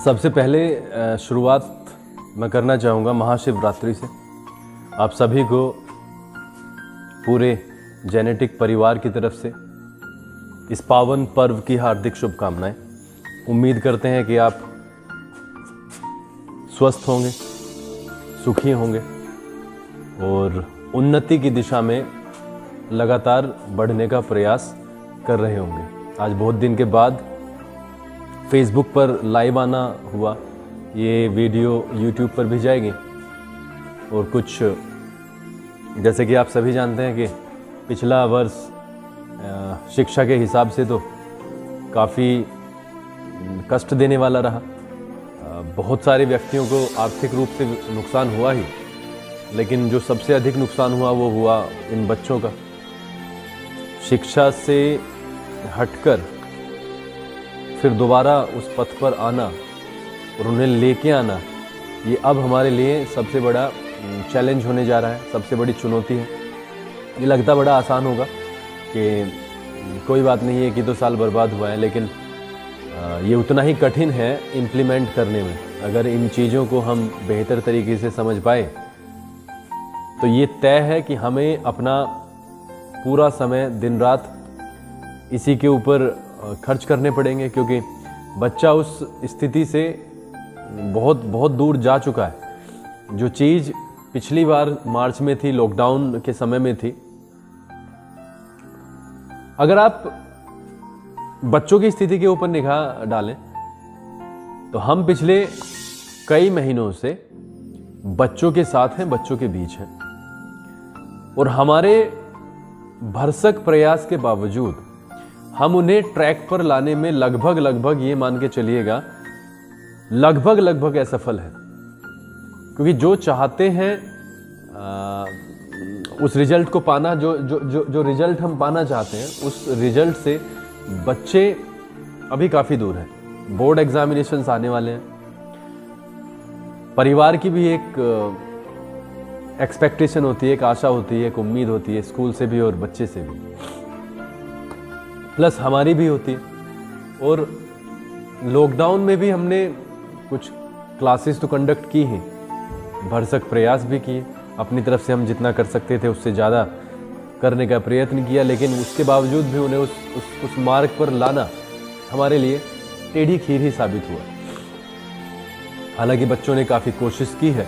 सबसे पहले शुरुआत मैं करना चाहूँगा महाशिवरात्रि से। आप सभी को पूरे जेनेटिक परिवार की तरफ से इस पावन पर्व की हार्दिक शुभकामनाएं। उम्मीद करते हैं कि आप स्वस्थ होंगे, सुखी होंगे और उन्नति की दिशा में लगातार बढ़ने का प्रयास कर रहे होंगे। आज बहुत दिन के बाद फेसबुक पर लाइव आना हुआ, ये वीडियो यूट्यूब पर भी जाएगी और कुछ जैसे कि आप सभी जानते हैं कि पिछला वर्ष शिक्षा के हिसाब से तो काफ़ी कष्ट देने वाला रहा। बहुत सारे व्यक्तियों को आर्थिक रूप से नुकसान हुआ ही, लेकिन जो सबसे अधिक नुकसान हुआ वो हुआ इन बच्चों का। शिक्षा से हटकर फिर दोबारा उस पथ पर आना और उन्हें लेके आना, ये अब हमारे लिए सबसे बड़ा चैलेंज होने जा रहा है, सबसे बड़ी चुनौती है। ये लगता बड़ा आसान होगा कि कोई बात नहीं है कि 2 साल बर्बाद हुआ है, लेकिन ये उतना ही कठिन है इम्प्लीमेंट करने में। अगर इन चीज़ों को हम बेहतर तरीके से समझ पाए तो ये तय है कि हमें अपना पूरा समय दिन रात इसी के ऊपर खर्च करने पड़ेंगे, क्योंकि बच्चा उस स्थिति से बहुत बहुत दूर जा चुका है। जो चीज़ पिछली बार मार्च में थी, लॉकडाउन के समय में थी, अगर आप बच्चों की स्थिति के ऊपर निगाह डालें तो हम पिछले कई महीनों से बच्चों के साथ हैं, बच्चों के बीच हैं और हमारे भरसक प्रयास के बावजूद हम उन्हें ट्रैक पर लाने में लगभग ये मान के चलिएगा लगभग असफल है। क्योंकि जो चाहते हैं उस रिजल्ट को पाना, जो रिजल्ट हम पाना चाहते हैं, उस रिजल्ट से बच्चे अभी काफ़ी दूर हैं। बोर्ड एग्जामिनेशंस आने वाले हैं। परिवार की भी एक एक्सपेक्टेशन होती है, एक आशा होती है, एक उम्मीद होती है, स्कूल से भी और बच्चे से भी, प्लस हमारी भी होती है। और लॉकडाउन में भी हमने कुछ क्लासेस तो कंडक्ट की हैं, भरसक प्रयास भी किए, अपनी तरफ से हम जितना कर सकते थे उससे ज़्यादा करने का प्रयत्न किया, लेकिन उसके बावजूद भी उन्हें उस मार्ग पर लाना हमारे लिए टेढ़ी खीर ही साबित हुआ। हालांकि बच्चों ने काफ़ी कोशिश की है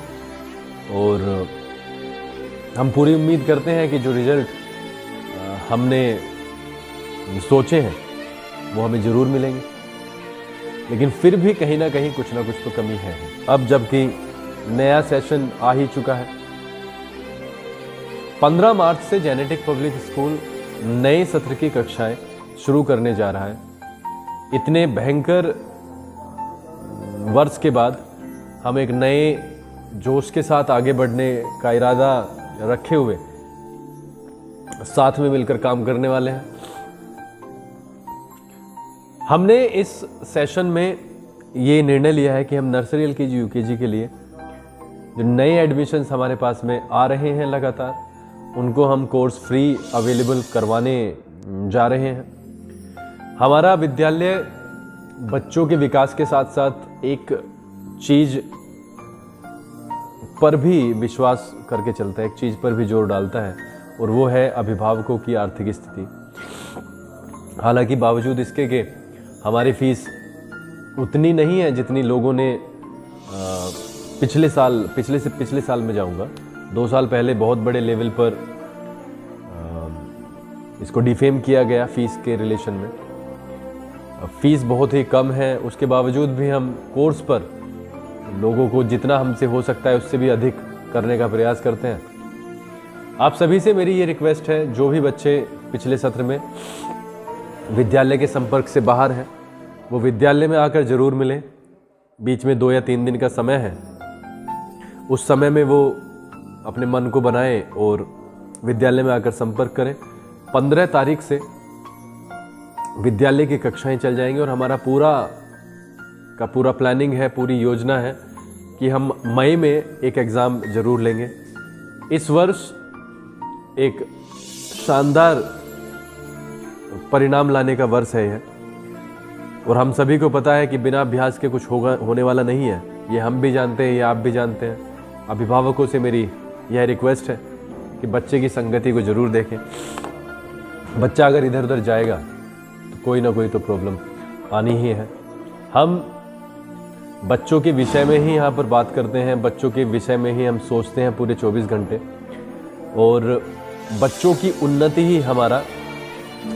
और हम पूरी उम्मीद करते हैं कि जो रिजल्ट हमने सोचे हैं वो हमें ज़रूर मिलेंगे, लेकिन फिर भी कहीं ना कहीं कुछ ना कुछ तो कमी है। अब जबकि नया सेशन आ ही चुका है, 15 मार्च से जेनेटिक पब्लिक स्कूल नए सत्र की कक्षाएं शुरू करने जा रहा है। इतने भयंकर वर्ष के बाद हम एक नए जोश के साथ आगे बढ़ने का इरादा रखे हुए साथ में मिलकर काम करने वाले हैं। हमने इस सेशन में ये निर्णय लिया है कि हम नर्सरी एलकेजी यूकेजी के लिए जो नए एडमिशन्स हमारे पास में आ रहे हैं लगातार, उनको हम कोर्स फ्री अवेलेबल करवाने जा रहे हैं। हमारा विद्यालय बच्चों के विकास के साथ साथ एक चीज़ पर भी विश्वास करके चलता है, एक चीज़ पर भी जोर डालता है, और वो है अभिभावकों की आर्थिक स्थिति। हालांकि बावजूद इसके कि हमारी फीस उतनी नहीं है जितनी लोगों ने पिछले साल में जाऊंगा 2 साल पहले बहुत बड़े लेवल पर इसको डिफेम किया गया फीस के रिलेशन में। फीस बहुत ही कम है, उसके बावजूद भी हम कोर्स पर लोगों को जितना हमसे हो सकता है उससे भी अधिक करने का प्रयास करते हैं। आप सभी से मेरी ये रिक्वेस्ट है, जो भी बच्चे पिछले सत्र में विद्यालय के संपर्क से बाहर हैं वो विद्यालय में आकर ज़रूर मिलें। बीच में 2 या 3 दिन का समय है, उस समय में वो अपने मन को बनाएं और विद्यालय में आकर संपर्क करें। 15 तारीख से विद्यालय की कक्षाएं चल जाएंगी और हमारा पूरा प्लानिंग है, पूरी योजना है कि हम मई में एक एग्ज़ाम ज़रूर लेंगे। इस वर्ष एक शानदार परिणाम लाने का वर्ष है यह। और हम सभी को पता है कि बिना अभ्यास के कुछ होने वाला नहीं है। ये हम भी जानते हैं, ये आप भी जानते हैं। अभिभावकों से मेरी यह रिक्वेस्ट है कि बच्चे की संगति को ज़रूर देखें। बच्चा अगर इधर उधर जाएगा तो कोई ना कोई तो प्रॉब्लम आनी ही है। हम बच्चों के विषय में ही यहाँ पर बात करते हैं, बच्चों के विषय में ही हम सोचते हैं पूरे 24 घंटे, और बच्चों की उन्नति ही हमारा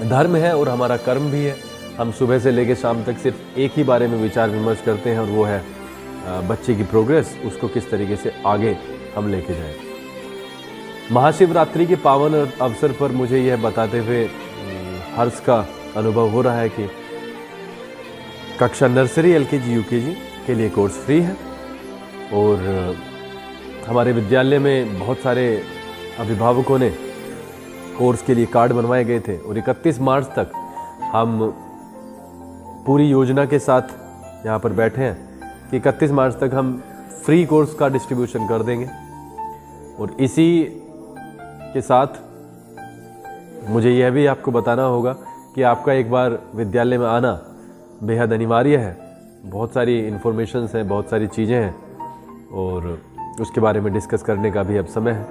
धर्म है और हमारा कर्म भी है। हम सुबह से लेकर शाम तक सिर्फ एक ही बारे में विचार विमर्श करते हैं, और वो है बच्चे की प्रोग्रेस, उसको किस तरीके से आगे हम लेके जाएं। महाशिवरात्रि के पावन अवसर पर मुझे यह बताते हुए हर्ष का अनुभव हो रहा है कि कक्षा नर्सरी, एलकेजी, यूकेजी के लिए कोर्स फ्री है, और हमारे विद्यालय में बहुत सारे अभिभावकों ने कोर्स के लिए कार्ड बनवाए गए थे, और 31 मार्च तक हम पूरी योजना के साथ यहाँ पर बैठे हैं कि 31 मार्च तक हम फ्री कोर्स का डिस्ट्रीब्यूशन कर देंगे। और इसी के साथ मुझे यह भी आपको बताना होगा कि आपका एक बार विद्यालय में आना बेहद अनिवार्य है। बहुत सारी इन्फॉर्मेशंस हैं, बहुत सारी चीज़ें हैं, और उसके बारे में डिस्कस करने का भी अब समय है।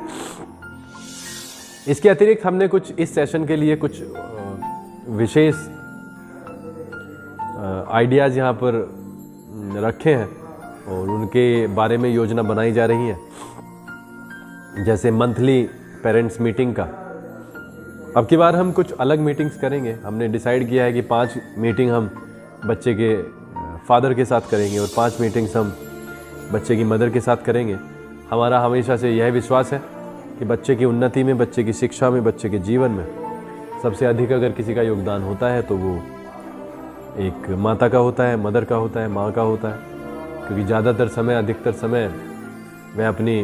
इसके अतिरिक्त हमने कुछ इस सेशन के लिए कुछ विशेष आइडियाज़ यहाँ पर रखे हैं, और उनके बारे में योजना बनाई जा रही है। जैसे मंथली पेरेंट्स मीटिंग का, अब की बार हम कुछ अलग मीटिंग्स करेंगे। हमने डिसाइड किया है कि 5 मीटिंग हम बच्चे के फादर के साथ करेंगे, और 5 मीटिंग्स हम बच्चे की मदर के साथ करेंगे। हमारा हमेशा से यह विश्वास है कि बच्चे की उन्नति में, बच्चे की शिक्षा में, बच्चे के जीवन में सबसे अधिक अगर किसी का योगदान होता है तो वो एक माता का होता है, मदर का होता है, माँ का होता है। क्योंकि ज़्यादातर समय, अधिकतर समय वह अपनी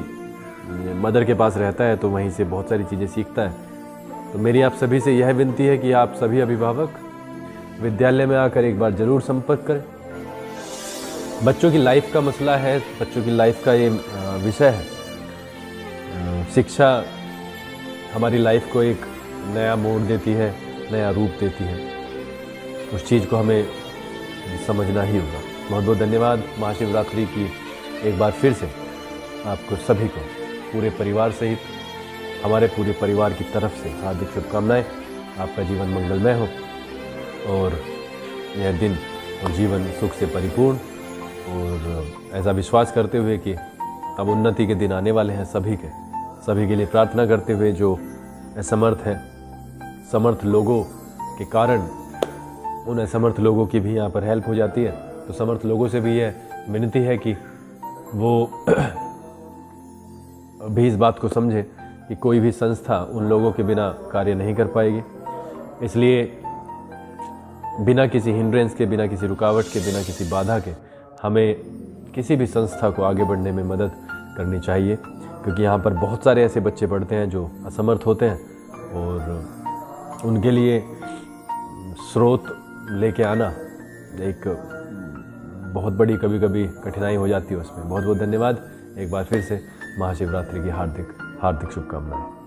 मदर के पास रहता है, तो वहीं से बहुत सारी चीज़ें सीखता है। तो मेरी आप सभी से यह विनती है कि आप सभी अभिभावक विद्यालय में आकर एक बार ज़रूर संपर्क करें। बच्चों की लाइफ का मसला है, बच्चों की लाइफ का ये विषय है। शिक्षा हमारी लाइफ को एक नया मोड़ देती है, नया रूप देती है। उस चीज़ को हमें समझना ही होगा। बहुत बहुत धन्यवाद। महाशिवरात्रि की एक बार फिर से आपको सभी को, पूरे परिवार सहित हमारे पूरे परिवार की तरफ से हार्दिक शुभकामनाएं। आपका जीवन मंगलमय हो, और यह दिन और जीवन सुख से परिपूर्ण, और ऐसा विश्वास करते हुए कि अब उन्नति के दिन आने वाले हैं सभी के लिए प्रार्थना करते हुए, जो असमर्थ हैं, समर्थ लोगों के कारण उन असमर्थ लोगों की भी यहाँ पर हेल्प हो जाती है। तो समर्थ लोगों से भी यह विनती है कि वो भी इस बात को समझे कि कोई भी संस्था उन लोगों के बिना कार्य नहीं कर पाएगी। इसलिए बिना किसी हिंड्रेंस के, बिना किसी रुकावट के, बिना किसी बाधा के हमें किसी भी संस्था को आगे बढ़ने में मदद करनी चाहिए। क्योंकि यहाँ पर बहुत सारे ऐसे बच्चे पढ़ते हैं जो असमर्थ होते हैं, और उनके लिए स्रोत लेके आना एक बहुत बड़ी कभी कभी कठिनाई हो जाती है उसमें। बहुत बहुत धन्यवाद। एक बार फिर से महाशिवरात्रि की हार्दिक शुभकामनाएं।